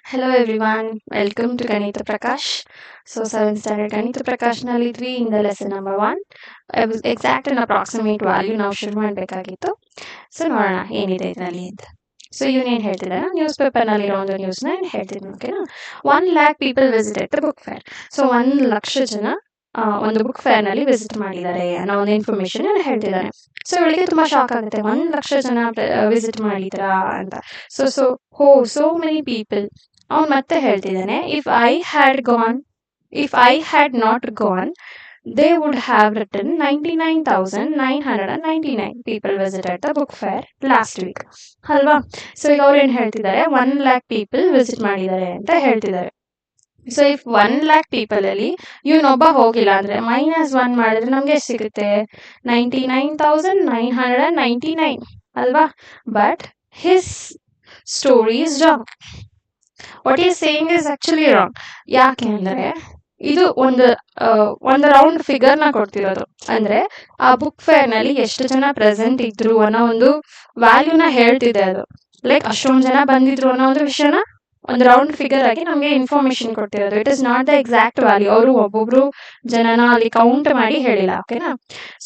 Hello everyone, welcome to Ganita Prakash. So 7th standard Ganita Prakash nalidvi in the lesson number 1. Exact and approximate value ನಾವು ಶುರು ಮಾಡಬೇಕಾಗಿತ್ತು. So ನೋಡೋಣ ಏನಿದೆ ಇದರಲ್ಲಿ ಅಂತ. ಸೊ ಇವನೇನು ಹೇಳ್ತಿದ್ದಾನೆ, ನ್ಯೂಸ್ ಪೇಪರ್ನಲ್ಲಿರೋ ಒಂದು ನ್ಯೂಸ್ನ ಹೇಳ್ತಿದ್ದಾನೆ. ಓಕೆನಾ, 1 lakh people visited the book fair. So 1 lakh ಜನ ಒಂದು ಬುಕ್ ಫೇರ್ ನಲ್ಲಿ ವಿಸಿಟ್ ಮಾಡಿದ್ದಾರೆ ಅನ್ನೋ ಒಂದು ಇನ್ಫಾರ್ಮೇಶನ್ ಹೇಳ್ತಿದ್ದಾನೆ. ಸೊ ಇವಳಿಗೆ ತುಂಬಾ ಶಾಕ್ ಆಗುತ್ತೆ, 1 ಲಕ್ಷ ಜನ ವಿಸಿಟ್ ಮಾಡಿದ್ರಾ ಅಂತ. So many people. ಅವ್ನು ಮತ್ತೆ ಹೇಳ್ತಿದ್ದಾನೆ, if I had not gone they would have written 99,999 people visited the book fair last week. ಅಲ್ವಾ? ಸೊ ಈಗ ಅವ್ರು ಏನ್ ಹೇಳ್ತಿದ್ದಾರೆ, 1 lakh people ವಿಸಿಟ್ ಮಾಡಿದ್ದಾರೆ ಅಂತ ಹೇಳ್ತಿದ್ದಾರೆ. ಸೊ ಇಫ್ 1 lakh ಪೀಪಲ್ ಅಲ್ಲಿ ಇವನೊಬ್ಬ ಹೋಗಿಲ್ಲ ಅಂದ್ರೆ -1 ಮಾಡಿದ್ರೆ ನಮ್ಗೆ ಎಷ್ಟು ಸಿಗುತ್ತೆ? 99,999 ಅಲ್ವಾ? But his story is wrong. What is saying is actually wrong. ಯಾಕೆ ಅಂದ್ರೆ ಇದು ಒಂದು ರೌಂಡ್ ಫಿಗರ್ ನ ಕೊಡ್ತಿರೋದು. ಅಂದ್ರೆ ಆ ಬುಕ್ ಫೇರ್ ನಲ್ಲಿ ಎಷ್ಟು ಜನ ಪ್ರೆಸೆಂಟ್ ಇದ್ರು ಅನ್ನೋ ಒಂದು ವ್ಯಾಲ್ಯೂನ ಹೇಳ್ತಿದೆ ಅದು. ಲೈಕ್ ಅಷ್ಟೊಂದು ಜನ ಬಂದಿದ್ರು ಅನ್ನೋ ಒಂದು ವಿಷಯನ ಒಂದು ರೌಂಡ್ ಫಿಗರ್ ಆಗಿ ನಮ್ಗೆ ಇನ್ಫಾರ್ಮೇಶನ್ ಕೊಡ್ತಿರೋದು. It is not the exact value. ಅವರು ಒಬ್ಬೊಬ್ರು ಜನನ ಅಲ್ಲಿ ಕೌಂಟ್ ಮಾಡಿ ಹೇಳಿಲ್ಲ. ಓಕೆನಾ?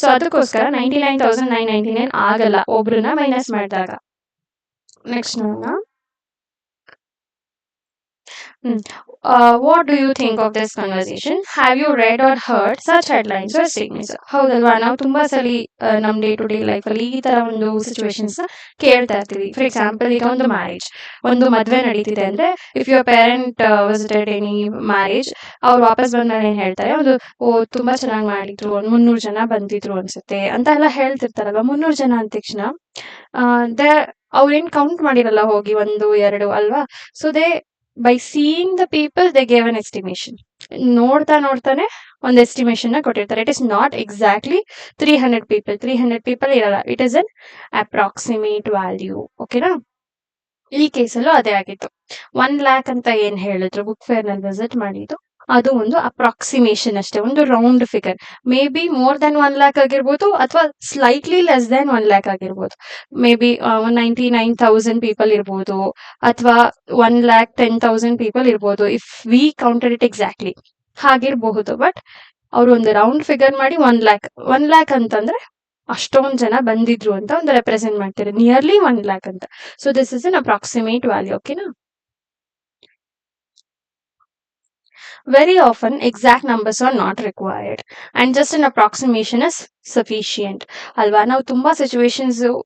ಸೊ ಅದಕ್ಕೋಸ್ಕರ 99,999 ಆಗಲ್ಲ ಒಬ್ರನ್ನ ಮೈನಸ್ ಮಾಡಿದಾಗ. ನೆಕ್ಸ್ಟ್ ನೋಡೋಣ. What do you think of this conversation? Have you read or heard such headlines or statements? ಹೌದಲ್ವಾ, ನಾವು ತುಂಬಾ ಸಲ ನಮ್ ಡೇ ಟು ಡೇ ಲೈಫ್ ಅಲ್ಲಿ ಈ ತರ ಒಂದು ಸಿಚುವೇಶನ್ಸ್ ಕೇಳ್ತಾ ಇರ್ತೀವಿ. ಫಾರ್ ಎಕ್ಸಾಂಪಲ್, ಈಗ ಒಂದು ಮ್ಯಾರೇಜ್, ಒಂದು ಮದ್ವೆ ನಡೀತಿದೆ ಅಂದ್ರೆ, if your parent visited any marriage, ಅವ್ರು ವಾಪಸ್ ಬಂದಾಗ ಏನ್ ಹೇಳ್ತಾರೆ, ತುಂಬಾ ಚೆನ್ನಾಗಿ ಮಾಡಿದ್ರು, 300 ಜನ ಬಂದಿದ್ರು ಅನ್ಸುತ್ತೆ ಅಂತ ಎಲ್ಲ ಹೇಳ್ತಿರ್ತಾರಲ್ವಾ. 300 ಜನ ಅಂದ ತಕ್ಷಣ ಅವ್ರೇನ್ ಕೌಂಟ್ ಮಾಡಿರಲ್ಲ ಹೋಗಿ 1, 2 ಅಲ್ವಾ. So by seeing the people they gave an estimation. ನೋಡ್ತಾನೆ ಒಂದು ಎಸ್ಟಿಮೇಶನ್ ನ ಕೊಟ್ಟಿರ್ತಾರೆ. It is not exactly 300 people ಇರಲ್ಲ. It is an approximate value. ಓಕೆನಾ? ಈ ಕೇಸಲ್ಲೂ ಅದೇ ಆಗಿತ್ತು. 1 lakh ಅಂತ ಏನ್ ಹೇಳಿದ್ರು ಬುಕ್ ಫೇರ್ ನಲ್ಲಿ ವಿಸಿಟ್ ಮಾಡಿದ್ದು, ಅದು ಒಂದು ಅಪ್ರಾಕ್ಸಿಮೇಷನ್ ಅಷ್ಟೇ, ಒಂದು round figure. May be more than 1 lakh ಆಗಿರ್ಬೋದು, ಅಥವಾ ಸ್ಲೈಟ್ಲಿ ಲೆಸ್ ದೆನ್ 1 lakh ಆಗಿರ್ಬೋದು. ಮೇ ಬಿ 99,000 ಪೀಪಲ್ ಇರ್ಬೋದು, ಅಥವಾ 1,10,000 ಪೀಪಲ್ ಇರ್ಬೋದು. If we counted it exactly ಹಾಗಿರ್ಬಹುದು. ಬಟ್ ಅವರು ಒಂದು ರೌಂಡ್ ಫಿಗರ್ ಮಾಡಿ 1 lakh ಅಂತಂದ್ರೆ ಅಷ್ಟೊಂದ್ ಜನ ಬಂದಿದ್ರು ಅಂತ ಒಂದು ರೆಪ್ರೆಸೆಂಟ್ ಮಾಡ್ತಾರೆ, ನಿಯರ್ಲಿ 1 lakh ಅಂತ. So this is an approximate value. ಓಕೆನಾ? Very often, exact numbers are not required and just an approximation is sufficient. ಅಲ್ವಾ? ನಾವು ತುಂಬಾ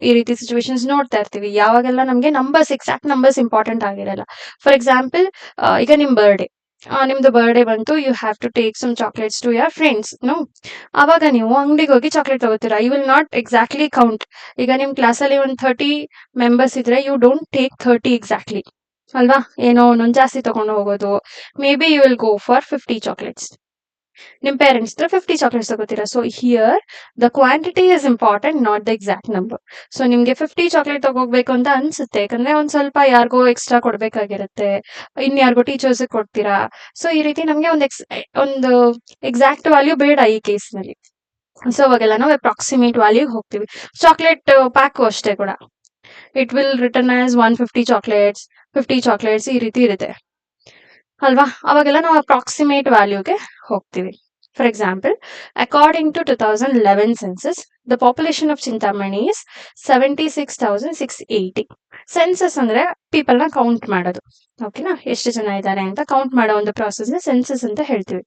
ಈ ರೀತಿ ಸಿಚುವೇಶನ್ಸ್ ನೋಡ್ತಾ ಇರ್ತೀವಿ. ಯಾವಾಗೆಲ್ಲ ನಮ್ಗೆ ಎಕ್ಸಾಕ್ಟ್ ನಂಬರ್ಸ್ ಇಂಪಾರ್ಟೆಂಟ್ ಆಗಿರಲ್ಲ. ಫಾರ್ ಎಕ್ಸಾಂಪಲ್, ಈಗ ನಿಮ್ದು ಬರ್ಡೇ ಬಂತು, you have to take some chocolates to your friends. ಅವಾಗ ನೀವು ಅಂಗಡಿಗೆ ಹೋಗಿ ಚಾಕ್ಲೇಟ್ ತಗೋತೀರಾ. You will not exactly count. ಈಗ ನಿಮ್ ಕ್ಲಾಸಲ್ಲಿ ಒಂದು 30 ಮೆಂಬರ್ಸ್ ಇದ್ರೆ, ಯು ಡೋಂಟ್ ಟೇಕ್ 30 ಎಕ್ಸಾಕ್ಟ್ಲಿ ಅಲ್ವಾ. ಏನೋ ಒಂದೊಂದು ಜಾಸ್ತಿ ತಗೊಂಡು ಹೋಗೋದು. Maybe you will go for 50 chocolates. ನಿಮ್ ಪೇರೆಂಟ್ಸ್ 50 ಚಾಕ್ಲೇಟ್ಸ್ ತಗೋತೀರಾ. So here the quantity is important, not the exact number. So ನಿಮ್ಗೆ 50 ಚಾಕ್ಲೇಟ್ ತಗೋಬೇಕು ಅಂತ ಅನ್ಸುತ್ತೆ, ಯಾಕಂದ್ರೆ ಒಂದ್ ಸ್ವಲ್ಪ ಯಾರಿಗೋ ಎಕ್ಸ್ಟ್ರಾ ಕೊಡ್ಬೇಕಾಗಿರುತ್ತೆ, ಇನ್ಯಾರಿಗೋ ಟೀಚರ್ಸ್ ಕೊಡ್ತೀರಾ. ಸೊ ಈ ರೀತಿ ನಮ್ಗೆ ಒಂದು ಎಕ್ಸಾಕ್ಟ್ ವ್ಯಾಲ್ಯೂ ಬೇಡ ಈ ಕೇಸ್ ನಲ್ಲಿ. ಸೊ ಅವಾಗೆಲ್ಲ ನಾವು ಅಪ್ರಾಕ್ಸಿಮೇಟ್ ವ್ಯಾಲ್ಯೂ ಹೋಗ್ತೀವಿ. ಚಾಕ್ಲೇಟ್ ಪ್ಯಾಕು ಅಷ್ಟೇ ಕೂಡ, it will return as 150 chocolates, 50 chocolates ಈ ರೀತಿ ಇರುತ್ತೆ ಅಲ್ವಾ. ಅವಾಗೆಲ್ಲ ನಾವು ಅಪ್ರಾಕ್ಸಿಮೇಟ್ ವ್ಯಾಲ್ಯೂಗೆ ಹೋಗ್ತೀವಿ. For example, according to 2011 census, the population of Chintamani is 76,680. Census ಅಂದ್ರೆ ಪೀಪಲ್ ನ ಕೌಂಟ್ ಮಾಡೋದು. ಓಕೆನಾ? ಎಷ್ಟು ಜನ ಇದ್ದಾರೆ ಅಂತ ಕೌಂಟ್ ಮಾಡೋ ಒಂದು ಪ್ರಾಸೆಸ್ ನ ಸೆನ್ಸಸ್ ಅಂತ ಹೇಳ್ತೀವಿ.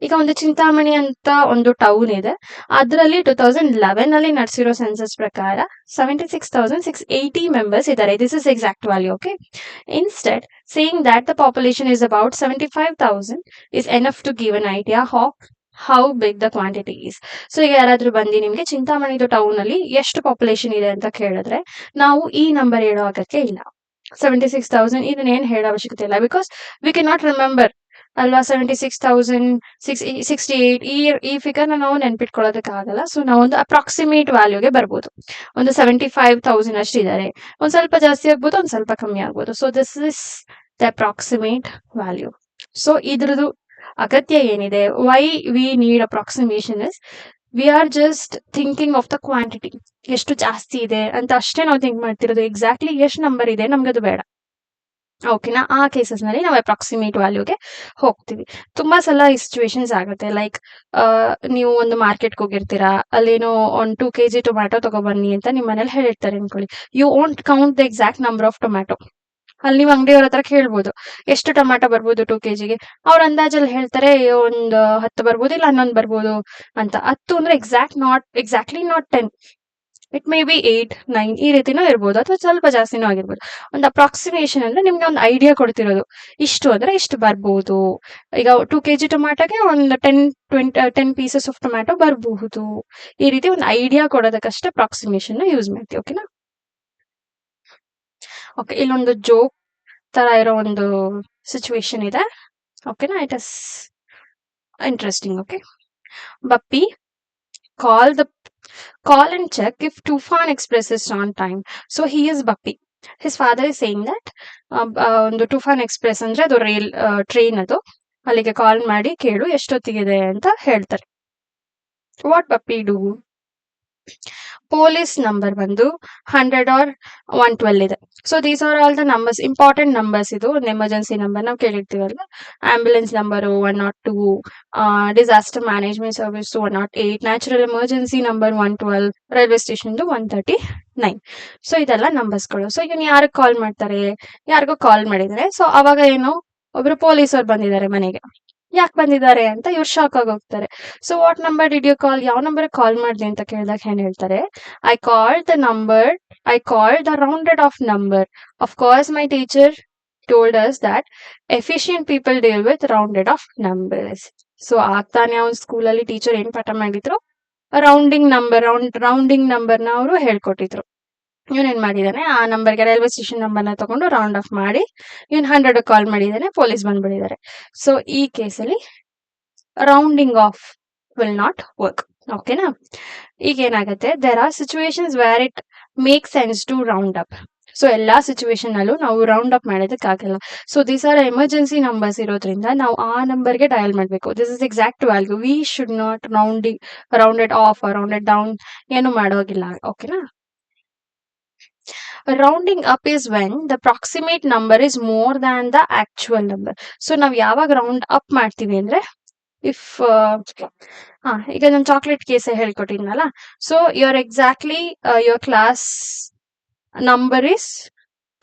ಈಗ ಒಂದು ಚಿಂತಾಮಣಿ ಅಂತ ಒಂದು ಟೌನ್ ಇದೆ, ಅದರಲ್ಲಿ 2011 ಅಲ್ಲಿ ನಡೆಸಿರೋ ಸೆನ್ಸಸ್ ಪ್ರಕಾರ 76,680 ಮೆಂಬರ್ಸ್ ಇದ್ದಾರೆ. This is exact value. Okay, instead saying that the population is about 75,000 is enough to give an idea of how big the quantity is. So ಈಗ ಯಾರಾದ್ರೂ ಬಂದು ನಿಮ್ಗೆ ಚಿಂತಾಮಣಿದು ಟೌನ್ ಅಲ್ಲಿ ಎಷ್ಟು ಪಾಪ್ಯುಲೇಷನ್ ಇದೆ ಅಂತ ಕೇಳಿದ್ರೆ, ನಾವು ಈ ನಂಬರ್ ಹೇಳೋ ಅಗತ್ಯ ಇಲ್ಲ. 76,000 ಇದನ್ನೇನು ಹೇಳೋ ಅವಶ್ಯಕತೆ ಇಲ್ಲ, because we can not remember ಅಲ್ವಾ. 76,668 ಈ ಫಿಗರ್ ನಾವು ನೆನ್ಪಿಟ್ಕೊಳ್ಳೋದಕ್ಕಾಗಲ್ಲ. ಸೊ ನಾವು ಒಂದು ಅಪ್ರಾಕ್ಸಿಮೇಟ್ ವ್ಯಾಲ್ಯೂಗೆ ಬರ್ಬೋದು. ಒಂದು 75,000 ಅಷ್ಟಿದ್ದಾರೆ, ಒಂದ್ ಸ್ವಲ್ಪ ಜಾಸ್ತಿ ಆಗ್ಬೋದು, ಒಂದ್ ಸ್ವಲ್ಪ ಕಮ್ಮಿ ಆಗ್ಬೋದು. So this is the approximate value. So ಇದ್ರದ್ದು ಅಗತ್ಯ ಏನಿದೆ, why we need approximation is, we are just thinking of the quantity, ಎಷ್ಟು ಜಾಸ್ತಿ ಇದೆ ಅಂತ ಅಷ್ಟೇ ನಾವು ಥಿಂಕ್ ಮಾಡ್ತಿರೋದು. ಎಕ್ಸಾಕ್ಟ್ಲಿ ಎಷ್ಟು ನಂಬರ್ ಇದೆ ನಮ್ಗದು ಬೇಡ. ಓಕೆನಾ? ಆ ಕೇಸಸ್‌ನಲ್ಲಿ ನಾವು ಅಪ್ರಾಕ್ಸಿಮೇಟ್ ವ್ಯಾಲ್ಯೂಗೆ ಹೋಗ್ತೀವಿ. ತುಂಬಾ ಸಲ ಈ ಸಿಚುಯೇಷನ್ಸ್ ಆಗುತ್ತೆ. ಲೈಕ್ ನೀವು ಒಂದು ಮಾರ್ಕೆಟ್‌ಗೆ ಹೋಗಿರ್ತೀರಾ. ಅಲ್ಲೇನೋ ಒಂದು 2 ಕೆಜಿ ಟೊಮ್ಯಾಟೊ ತಗೊಬನ್ನಿ ಅಂತ ನಿಮ್ಮ ಮನೇಲಿ ಹೇಳಿರ್ತಾರೆ ಅನ್ಕೊಳ್ಳಿ. You won't count the exact number of tomato. ಅಲ್ಲಿ ನೀವು ಅಂಗಡಿಯವ್ರ ಹತ್ರ ಕೇಳ್ಬೋದು. ಎಷ್ಟು ಟೊಮ್ಯಾಟೊ ಬರ್ಬೋದು 2 ಕೆಜಿಗೆ? ಅವ್ರು ಅಂದಾಜಲ್ಲಿ ಹೇಳ್ತಾರೆ ಒಂದು 10 ಬರ್ಬೋದು, ಇಲ್ಲ 11 ಬರ್ಬೋದು ಅಂತ. 10 ಅಂದ್ರೆ exactly not 10. It may be 8, 9 ಈ ರೀತಿನೂ ಇರ್ಬೋದು, ಅಥವಾ ಸ್ವಲ್ಪ ಜಾಸ್ತಿನೂ ಆಗಿರ್ಬೋದು. ಒಂದು ಅಪ್ರಾಕ್ಸಿಮೇಷನ್ ಅಂದ್ರೆ ನಿಮ್ಗೆ ಒಂದು ಐಡಿಯಾ ಕೊಡ್ತಿರೋದು. ಇಷ್ಟು ಅಂದ್ರೆ ಇಷ್ಟು ಬರ್ಬೋದು. ಈಗ 2 ಕೆಜಿ ಟೊಮ್ಯಾಟೋಗೆ ಒಂದು 10 ಪೀಸಸ್ ಆಫ್ ಟೊಮ್ಯಾಟೊ ಬರಬಹುದು. ಈ ರೀತಿ ಒಂದು ಐಡಿಯಾ ಕೊಡೋದಕ್ಕಷ್ಟೇ ಅಪ್ರಾಕ್ಸಿಮೇಷನ್ ಯೂಸ್ ಮಾಡ್ತೀವಿ. ಓಕೆನಾ? ಓಕೆ, ಇಲ್ಲೊಂದು ಜೋಕ್ ತರ ಇರೋ ಒಂದು ಸಿಚುವೇಶನ್ ಇದೆ. ಓಕೆನಾ? It is interesting. Okay, Bappi call the call and check if Tufan Express is on time. So he is Bappi. His father is saying that ಒಂದು ಟುಫಾನ್ ಎಕ್ಸ್‌ಪ್ರೆಸ್ ಅಂದ್ರೆ ಅದು ಟ್ರೈನ್, ಅದು ಅಲ್ಲಿಗೆ ಕಾಲ್ ಮಾಡಿ ಕೇಳು ಎಷ್ಟೊತ್ತಿಗಿದೆ ಅಂತ ಹೇಳ್ತಾರೆ. What Bappi do? Police number ಬಂದು 100 ಆರ್ 112 ಇದೆ. So these are all the numbers, important numbers. ಇದು ಒಂದು ಎಮರ್ಜೆನ್ಸಿ ನಂಬರ್ ನಾವು ಕೇಳಿರ್ತೀವಲ್ವಾ. Ambulance number 102, disaster management service 108, natural emergency number 112, railway ಸ್ಟೇಷನ್ದು 139. ಸೊ ಇದೆಲ್ಲ ನಂಬರ್ಸ್ಗಳು. ಸೊ ಇವನ್ ಯಾರಿಗೆ ಕಾಲ್ ಮಾಡ್ತಾರೆ? ಯಾರಿಗೋ ಕಾಲ್ ಮಾಡಿದ್ರೆ, ಸೊ ಅವಾಗ ಏನು, ಒಬ್ರು ಪೊಲೀಸರು ಬಂದಿದ್ದಾರೆ ಮನೆಗೆ. ಯಾಕೆ ಬಂದಿದ್ದಾರೆ ಅಂತ ಇವ್ರು ಶಾಕ್ ಆಗಿ ಹೋಗ್ತಾರೆ. So what number did you call? ಯಾವ ನಂಬರ್ ಕಾಲ್ ಮಾಡಿದೆ ಅಂತ ಕೇಳಿದಾಗ ಏನ್ ಹೇಳ್ತಾರೆ? I called the number, I called the rounded off number. Of course my teacher told us that efficient people deal with rounded off numbers. So ಆಗ್ತಾನೆ ಅವ್ನ ಸ್ಕೂಲಲ್ಲಿ teacher ಏನ್ ಪಾಠ ಮಾಡಿದ್ರು? ರೌಂಡಿಂಗ್ ನಂಬರ್ನ ಅವರು ಹೇಳ್ಕೊಟ್ಟಿದ್ರು. ಇವನ್ ಏನ್ ಮಾಡಿದಾನೆ, ಆ ನಂಬರ್ಗೆ ರೈಲ್ವೆ ಸ್ಟೇಷನ್ ನಂಬರ್ನ ತಗೊಂಡು ರೌಂಡ್ ಆಫ್ ಮಾಡಿ ಇವನ್ 100 ಕಾಲ್ ಮಾಡಿದಾನೆ. ಪೊಲೀಸ್ ಬಂದ್ಬಿಟ್ಟಿದ್ದಾರೆ. ಸೊ ಈ ಕೇಸಲ್ಲಿ rounding off will not work. ಓಕೆನಾ? ಈಗ ಏನಾಗುತ್ತೆ, there are situations where it make sense to round up. So ಎಲ್ಲಾ ಸಿಚುವೇಶನ್ ಅಲ್ಲೂ ನಾವು ರೌಂಡ್ ಅಪ್ ಮಾಡೋದಕ್ಕಾಗಲ್ಲ. So these are emergency numbers ಇರೋದ್ರಿಂದ ನಾವು ಆ ನಂಬರ್ಗೆ ಡಯಲ್ ಮಾಡಬೇಕು. This is exact value. We should not rounded off rounded down ಏನು ಮಾಡೋಗಿಲ್ಲ. ಓಕೆನಾ? Rounding up is when the proximate number is more than the actual number. So ನಾವ್ ಯಾವಾಗ ರೌಂಡ್ ಅಪ್ ಮಾಡ್ತೀವಿ ಅಂದ್ರೆ, ಇಫ್ ಈಗ ನಾನು ಚಾಕ್ಲೇಟ್ ಕೇಸ್ ಹೇಳ್ಕೊಟ್ಟಿದ್ನಲ್ಲ. So your class number is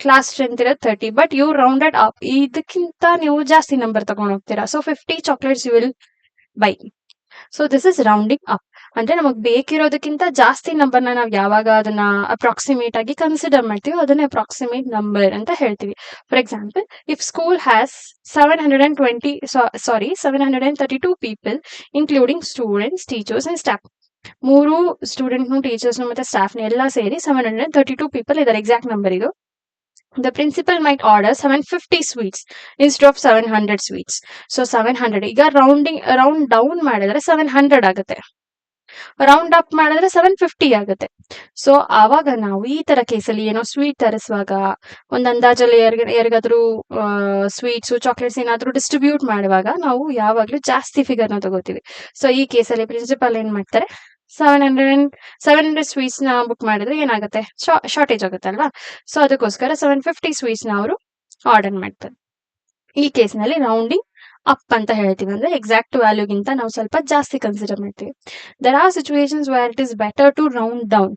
class strength ಇರೋದು 30, ಬಟ್ ಯು ರೌಂಡೆಡ್ ಅಪ್. ಇದಕ್ಕಿಂತ ನೀವು ಜಾಸ್ತಿ ನಂಬರ್ ತಗೊಂಡ್ ಹೋಗ್ತೀರಾ. So 50 chocolates you will buy. So this is rounding up. ಅಂದ್ರೆ ನಮಗ್ ಬೇಕಿರೋದಕ್ಕಿಂತ ಜಾಸ್ತಿ ನಂಬರ್ನ ನಾವ್ ಯಾವಾಗ ಅದನ್ನ ಅಪ್ರಾಕ್ಸಿಮೇಟ್ ಆಗಿ ಕನ್ಸಿಡರ್ ಮಾಡ್ತೀವಿ, ಅದನ್ನ ಅಪ್ರಾಕ್ಸಿಮೇಟ್ ನಂಬರ್ ಅಂತ ಹೇಳ್ತೀವಿ. For example, if school has 732 people including students, teachers and staff. 3 student, teachers ಮತ್ತೆ ಸ್ಟಾಫ್ ಎಲ್ಲ ಸೇರಿ 732 ಪೀಪಲ್ ಇದಾರೆ. ಎಕ್ಸಾಕ್ಟ್ ನಂಬರ್ ಇದು. The principal might order 750 sweets instead of 700 sweets. So 700. ಈಗ ರೌಂಡ್ ಡೌನ್ ಮಾಡಿದ್ರೆ 700 ಆಗುತ್ತೆ. ರೌಂಡ್ ಅಪ್ ಮಾಡಿದ್ರೆ 750 ಆಗುತ್ತೆ. ಸೊ ಆವಾಗ ನಾವು ಈ ತರ ಕೇಸಲ್ಲಿ ಏನೋ ಸ್ವೀಟ್ ತರಿಸುವಾಗ, ಒಂದ್ ಅಂದಾಜಲ್ಲಿ ಯಾರಿಗಾದ್ರೂ ಸ್ವೀಟ್ಸ್, ಚಾಕ್ಲೇಟ್ಸ್ ಏನಾದ್ರೂ ಡಿಸ್ಟ್ರಿಬ್ಯೂಟ್ ಮಾಡುವಾಗ ನಾವು ಯಾವಾಗ್ಲೂ ಜಾಸ್ತಿ ಫಿಗರ್ನ ತಗೋತೀವಿ. ಸೊ ಈ ಕೇಸಲ್ಲಿ ಪ್ರಿನ್ಸಿಪಲ್ ಏನ್ ಮಾಡ್ತಾರೆ, 700 ಸ್ವೀಟ್ಸ್ ನ ಬುಕ್ ಮಾಡಿದ್ರೆ ಏನಾಗುತ್ತೆ, ಶಾರ್ಟೇಜ್ ಆಗುತ್ತೆ ಅಲ್ವಾ. ಸೊ ಅದಕ್ಕೋಸ್ಕರ 750 ಸ್ವೀಟ್ಸ್ ನ ಅವರು ಆರ್ಡರ್ ಮಾಡ್ತಾರೆ. ಈ ಕೇಸ್ನಲ್ಲಿ ರೌಂಡಿಂಗ್ ಅಪ್ ಅಂತ ಹೇಳ್ತೀವಿ. ಅಂದ್ರೆ ಎಕ್ಸಾಕ್ಟ್ ವ್ಯಾಲ್ಯೂಗಿಂತ ನಾವು ಸ್ವಲ್ಪ ಜಾಸ್ತಿ ಕನ್ಸಿಡರ್ ಮಾಡ್ತೀವಿ. There are situations where it is better to round down.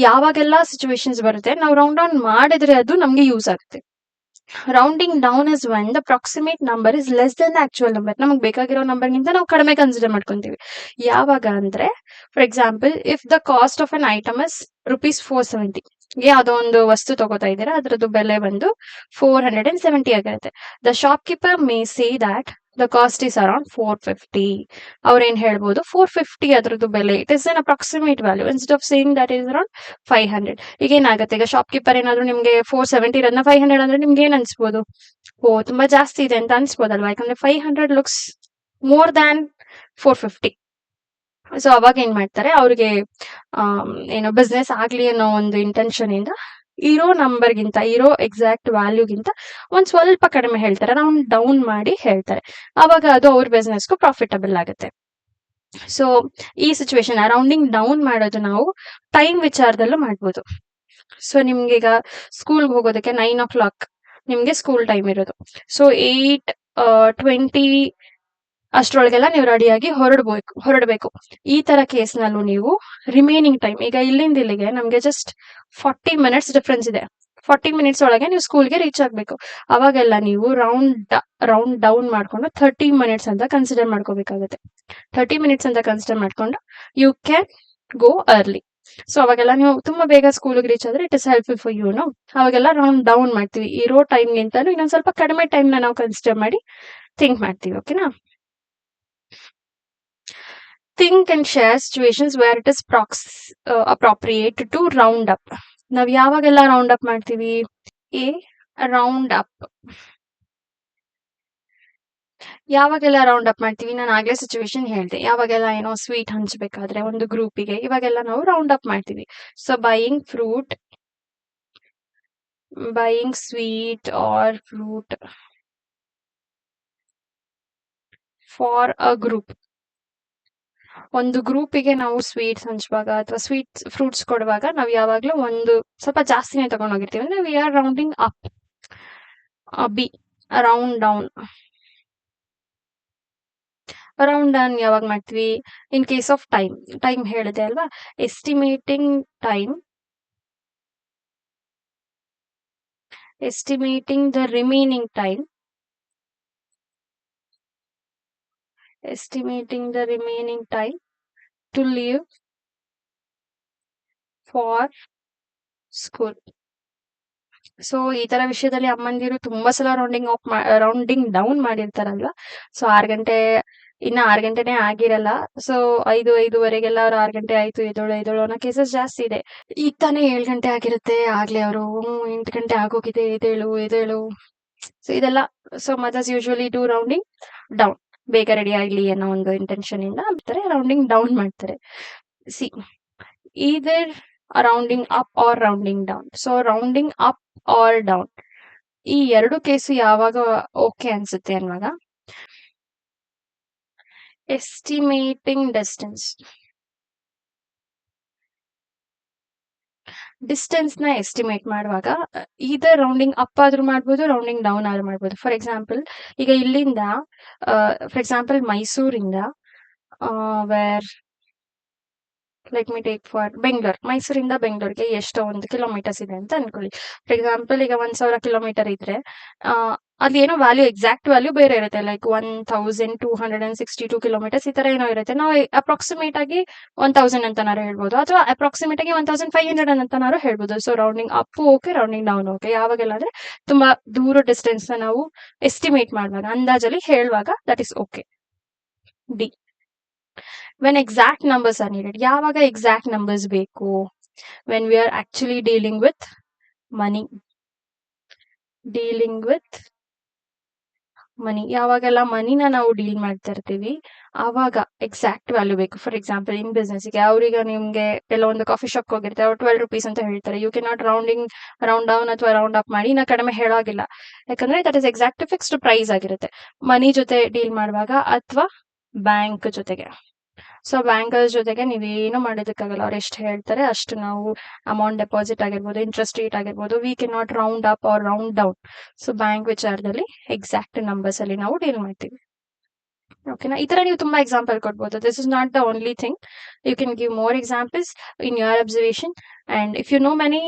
ಯಾವಾಗೆಲ್ಲ ಸಿಚುವೇಶನ್ಸ್ ಬರುತ್ತೆ, ನಾವು ರೌಂಡ್ ಡೌನ್ ಮಾಡಿದ್ರೆ ಅದು ನಮ್ಗೆ ಯೂಸ್ ಆಗುತ್ತೆ. Rounding down is when the proximate number is less than the actual number. ನಮಗೆ ಬೇಕಾಗಿರೋ ನಂಬರ್ಗಿಂತ ನಾವು ಕಡಿಮೆ ಕನ್ಸಿಡರ್ ಮಾಡ್ಕೊಂತೀವಿ. ಯಾವಾಗ ಅಂದ್ರೆ, for example, if the cost of an item is ₹470. ಯಾವ್ದೋ ಒಂದು ವಸ್ತು ತಗೋತಾ ಇದ್ದೀರಾ, ಅದ್ರದ್ದು ಬೆಲೆ ಬಂದು 470 ಆಗಿರುತ್ತೆ. The shop keeper May say that the cost is around 450. ಅವ್ರೇನ್ ಹೇಳ್ಬೋದು, 450 ಅದ್ರದ್ದು ಬೆಲೆ. It is an approximate value instead of saying that is around 500. ಈಗ ಏನಾಗುತ್ತೆ, ಈಗ ಶಾಪ್ ಕೀಪರ್ ಏನಾದ್ರು ನಿಮ್ಗೆ 470 ಇರೋದನ್ನ 500 ಅಂದ್ರೆ ನಿಮ್ಗೆ ಏನ್ ಅನ್ಸ್ಬೋದು, ತುಂಬಾ ಜಾಸ್ತಿ ಇದೆ ಅಂತ ಅನ್ಸ್ಬೋದಲ್ವಾ. ಯಾಕಂದ್ರೆ 500 ಲುಕ್ಸ್ ಮೋರ್ ದ್ಯಾನ್ 450. ಸೊ ಅವಾಗ ಏನ್ ಮಾಡ್ತಾರೆ, ಅವ್ರಿಗೆ ಏನೋ ಬಿಸ್ನೆಸ್ ಆಗ್ಲಿ ಅನ್ನೋ ಒಂದು ಇಂಟೆನ್ಷನ್ ಇಂದ ಇರೋ ನಂಬರ್ಗಿಂತ, ಇರೋ ಎಕ್ಸಾಕ್ಟ್ ವ್ಯಾಲ್ಯೂಗಿಂತ ಒಂದ್ ಸ್ವಲ್ಪ ಕಡಿಮೆ ಹೇಳ್ತಾರೆ, ರೌಂಡ್ ಡೌನ್ ಮಾಡಿ ಹೇಳ್ತಾರೆ. ಅವಾಗ ಅದು ಅವ್ರ ಬಿಸ್ನೆಸ್ಗೂ ಪ್ರಾಫಿಟಬಲ್ ಆಗುತ್ತೆ. ಸೊ ಈ ಸಿಚುವೇಶನ್ ರೌಂಡಿಂಗ್ ಡೌನ್ ಮಾಡೋದು ನಾವು ಟೈಮ್ ವಿಚಾರದಲ್ಲೂ ಮಾಡ್ಬೋದು. ಸೊ ನಿಮ್ಗೀಗ ಸ್ಕೂಲ್ಗೆ ಹೋಗೋದಕ್ಕೆ 9 o'clock ನಿಮ್ಗೆ ಸ್ಕೂಲ್ ಟೈಮ್ ಇರೋದು. ಸೊ 8:20 ಅಷ್ಟ್ರೊಳಗೆಲ್ಲ ನೀವು ರೆಡಿಯಾಗಿ ಹೊರಡಬೇಕು. ಈ ತರ ಕೇಸ್ನಲ್ಲೂ ನೀವು ರಿಮೈನಿಂಗ್ ಟೈಮ್, ಈಗ ಇಲ್ಲಿಂದ ಇಲ್ಲಿಗೆ ನಮ್ಗೆ ಜಸ್ಟ್ 40 ಮಿನಿಟ್ಸ್ ಡಿಫ್ರೆನ್ಸ್ ಇದೆ. 40 ಮಿನಿಟ್ಸ್ ಒಳಗೆ ನೀವು ಸ್ಕೂಲ್ಗೆ ರೀಚ್ ಆಗ್ಬೇಕು. ಅವಾಗೆಲ್ಲ ನೀವು ರೌಂಡ್ ಡೌನ್ ಮಾಡ್ಕೊಂಡು 30 ಮಿನಿಟ್ಸ್ ಅಂತ ಕನ್ಸಿಡರ್ ಮಾಡ್ಕೋಬೇಕಾಗುತ್ತೆ. 30 ಮಿನಿಟ್ಸ್ ಅಂತ ಕನ್ಸಿಡರ್ ಮಾಡ್ಕೊಂಡು you can go early. So ಅವಾಗೆಲ್ಲ ನೀವು ತುಂಬಾ ಬೇಗ ಸ್ಕೂಲ್ಗೆ ರೀಚ್ ಆದ್ರೆ it is helpful for you. ಅವಾಗೆಲ್ಲ ರೌಂಡ್ ಡೌನ್ ಮಾಡ್ತೀವಿ. ಇರೋ ಟೈಮ್ಗಿಂತಲೂ ಇನ್ನೊಂದ್ ಸ್ವಲ್ಪ ಕಡಿಮೆ ಟೈಮ್ನ ನಾವು ಕನ್ಸಿಡರ್ ಮಾಡಿ ಥಿಂಕ್ ಮಾಡ್ತೀವಿ. ಓಕೆನಾ? Think and share situations where it is appropriate to round up. ನಾವ್ ಯಾವಾಗೆಲ್ಲ ರೌಂಡ್ ಅಪ್ ಮಾಡ್ತೀವಿ? ಎ ರೌಂಡ್ ಅಪ್ ಯಾವಾಗೆಲ್ಲ ರೌಂಡ್ ಅಪ್ ಮಾಡ್ತೀವಿ? ನಾನು ಆಗ್ಲೇ ಸಿಚುವೇಶನ್ ಹೇಳ್ದೆ. ಯಾವಾಗೆಲ್ಲ ಏನೋ ಸ್ವೀಟ್ ಹಂಚ್ಬೇಕಾದ್ರೆ ಒಂದು ಗ್ರೂಪಿಗೆ, ಇವಾಗೆಲ್ಲ ನಾವು ರೌಂಡ್ ಅಪ್ ಮಾಡ್ತೀವಿ. So buying sweet or fruit for a group. ಒಂದು ಗ್ರೂಪಿಗೆ ನಾವು ಸ್ವೀಟ್ಸ್ ಹಂಚುವಾಗ ಅಥವಾ ಫ್ರೂಟ್ಸ್ ಕೊಡುವಾಗ ನಾವು ಯಾವಾಗ್ಲೂ ಒಂದು ಸ್ವಲ್ಪ ಜಾಸ್ತಿನೇ ತಗೊಂಡೋಗಿರ್ತೀವಿ ಅಂದ್ರೆ we are rounding up. B round down. Round down ಯಾವಾಗ ಮಾಡ್ತೀವಿ? ಇನ್ ಕೇಸ್ ಆಫ್ ಟೈಮ್ ಹೇಳಿದೆ ಅಲ್ವಾ? Estimating the remaining time to leave for school. So ಈ ತರ ವಿಷಯದಲ್ಲಿ ಅಮ್ಮಂದಿರು ತುಂಬಾ ಸಲ ರೌಂಡಿಂಗ್ ಡೌನ್ ಮಾಡಿರ್ತಾರಲ್ವಾ? ಸೊ 6 ಗಂಟೆನೇ ಆಗಿರಲ್ಲ. ಸೊ 5:05 ಅವ್ರು 6 ಗಂಟೆ ಆಯ್ತು ಎದ್ದೇಳು ಅನ್ನೋ ಕೇಸಸ್ ಜಾಸ್ತಿ ಇದೆ. ಈಗ ತಾನೇ 7 ಗಂಟೆ ಆಗಿರುತ್ತೆ, ಆಗ್ಲೇ ಅವರು 8 ಗಂಟೆ ಆಗೋಗಿದೆ, ಎದ್ದೇಳು. ಸೊ ಇದೆಲ್ಲ. So mothers usually do rounding down. ಬೇಗ ರೆಡಿ ಆಗ್ಲಿ ಅನ್ನೋ ಒಂದು ಇಂಟೆನ್ಷನ್ ಇಂದ ರೌಂಡಿಂಗ್ ಡೌನ್ ಮಾಡ್ತಾರೆ. See either rounding up or rounding down. So rounding up or down ಈ ಎರಡು ಕೇಸು ಯಾವಾಗ ಓಕೆ ಅನ್ಸುತ್ತೆ ಅನ್ನುವಾಗ, ಎಸ್ಟಿಮೇಟಿಂಗ್ ಡಿಸ್ಟೆನ್ಸ್ ನ ಎಸ್ಟಿಮೇಟ್ ಮಾಡುವಾಗ ಇದರ್ ರೌಂಡಿಂಗ್ ಅಪ್ ಆದ್ರೂ ಮಾಡ್ಬೋದು, ರೌಂಡಿಂಗ್ ಡೌನ್ ಆದ್ರೂ ಮಾಡ್ಬೋದು. ಫಾರ್ ಎಕ್ಸಾಂಪಲ್, ಈಗ ಇಲ್ಲಿಂದ ಫಾರ್ ಎಕ್ಸಾಂಪಲ್ ಮೈಸೂರಿಂದ where let me take for ಮೈಸೂರಿಂದ ಬೆಂಗಳೂರಿಗೆ ಎಷ್ಟೋ ಒಂದು ಕಿಲೋಮೀಟರ್ಸ್ ಇದೆ ಅಂತ ಅನ್ಕೊಳ್ಳಿ. ಫಾರ್ ಎಕ್ಸಾಂಪಲ್, ಈಗ 1,000 ಕಿಲೋಮೀಟರ್ ಇದ್ರೆ ಅದೇನೋ ಎಕ್ಸಾಕ್ಟ್ ವ್ಯಾಲ್ಯೂ ಬೇರೆ ಇರುತ್ತೆ. ಲೈಕ್ 1,262 ಕಿಲೋಮೀಟರ್ಸ್ ಈ ತರ ಏನೋ ಇರುತ್ತೆ. ನಾವು ಅಪ್ರಾಕ್ಸಿಮೇಟ್ ಆಗಿ 1,000 ಅಂತನಾರು ಹೇಳ್ಬೋದು, ಅಥವಾ ಅಪ್ರಾಕ್ಸಿಮೇಟ್ ಆಗಿ 1,500 ಅಂತನಾರು ಹೇಳ್ಬೋದು. So rounding up okay, rounding down okay. ಯಾವಾಗೆಲ್ಲ ಅಂದ್ರೆ ತುಂಬಾ ದೂರ ಡಿಸ್ಟೆನ್ಸ್ ನ ನಾವು ಎಸ್ಟಿಮೇಟ್ ಮಾಡುವಾಗ, ಅಂದಾಜಲ್ಲಿ ಹೇಳುವಾಗ that is okay. D when exact numbers are needed. ಯಾವಾಗ exact numbers ಬೇಕು? when we are actually dealing with money. ಯಾವಾಗೆಲ್ಲ ಮನಿನ ನಾವು ಡೀಲ್ ಮಾಡ್ತಾ ಇರ್ತೀವಿ ಆವಾಗ ಎಕ್ಸಾಕ್ಟ್ ವ್ಯಾಲ್ಯೂ ಬೇಕು. ಫಾರ್ ಎಕ್ಸಾಂಪಲ್, ಇನ್ ಬಿಸ್ನೆಸ್ ಗೆ ಅವ್ರಿಗೆ ನಿಮ್ಗೆ ಒಂದು ಕಾಫಿ ಶಾಪ್ ಹೋಗಿರ್ತಾರೆ, ಅವ್ರು 12 rupees ಅಂತ ಹೇಳ್ತಾರೆ. You can not round down ಅಥವಾ ರೌಂಡ್ ಅಪ್ ಮಾಡಿ ನಾ ಕಡಿಮೆ ಹೇಳಾಗಿಲ್ಲ, ಯಾಕಂದ್ರೆ that is exact fixed price ಆಗಿರುತ್ತೆ. ಮನಿ ಜೊತೆ ಡೀಲ್ ಮಾಡುವಾಗ ಅಥವಾ ಬ್ಯಾಂಕ್ ಜೊತೆಗೆ. ಸೊ ಬ್ಯಾಂಕರ್ಸ್ ಜೊತೆಗೆ ನೀವೇನು ಮಾಡೋದಕ್ಕಾಗಲ್ಲ. ಅವ್ರು ಎಷ್ಟು ಹೇಳ್ತಾರೆ ಅಷ್ಟು ನಾವು ಅಮೌಂಟ್ ಡೆಪಾಸಿಟ್ ಆಗಿರ್ಬೋದು, ಇಂಟ್ರೆಸ್ಟ್ ರೇಟ್ ಆಗಿರ್ಬೋದು, we can not round up or round down. So bank ವಿಚಾರದಲ್ಲಿ ಎಕ್ಸಾಕ್ಟ್ ನಂಬರ್ಸ್ ಅಲ್ಲಿ ನಾವು ಡೀಲ್ ಮಾಡ್ತೀವಿ. ಓಕೆನಾ? ಈ ತರ ನೀವು ತುಂಬಾ ಎಕ್ಸಾಂಪಲ್ ಕೊಡ್ಬೋದು. This is not the only thing. You can give more examples in your observation. And if you know many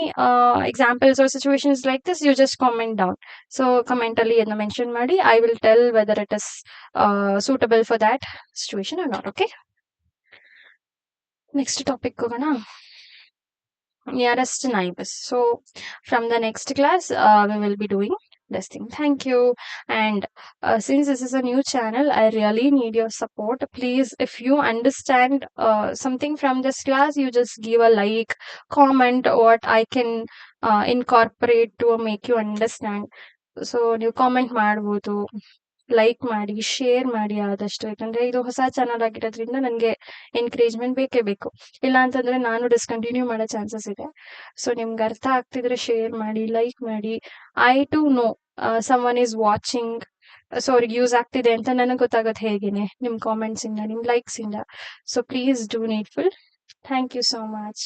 examples or situations like this, you just comment down. So comment ಅಲ್ಲಿ ಅದನ್ನ mention ಮಾಡಿ. I will tell whether it is suitable for that situation or not. Okay, next topic ಹೋಗೋಣ. nearest neighbors. So from the next class we will be doing this thing. Thank you. And since this is a new channel, I really need your support. Please, if you understand something from this class, you just give a like, comment what I can incorporate to make you understand. So ನೀವು comment ಮಾಡ್ಬೋದು, like ಮಾಡಿ, share ಮಾಡಿ ಆದಷ್ಟು. ಯಾಕಂದ್ರೆ ಇದು ಹೊಸ channel ಆಗಿರೋದ್ರಿಂದ ನನಗೆ ಎನ್ಕರೇಜ್ಮೆಂಟ್ ಬೇಕೇ ಬೇಕು. ಇಲ್ಲ ಅಂತಂದ್ರೆ ನಾನು ಡಿಸ್ಕಂಟಿನ್ಯೂ ಮಾಡೋ ಚಾನ್ಸಸ್ ಇದೆ. ಸೊ ನಿಮ್ಗೆ ಅರ್ಥ ಆಗ್ತಿದ್ರೆ ಶೇರ್ ಮಾಡಿ, ಲೈಕ್ ಮಾಡಿ. I to know someone is watching. So ಅವ್ರಿಗೆ ಯೂಸ್ ಆಗ್ತಿದೆ ಅಂತ ನನಗೆ ಗೊತ್ತಾಗುತ್ತೆ ಹೇಗೇನೆ, ನಿಮ್ ಕಾಮೆಂಟ್ಸ್ ಇಂದ, ನಿಮ್ ಲೈಕ್ಸ್ ಇಂದ. So please do needful. Thank you so much.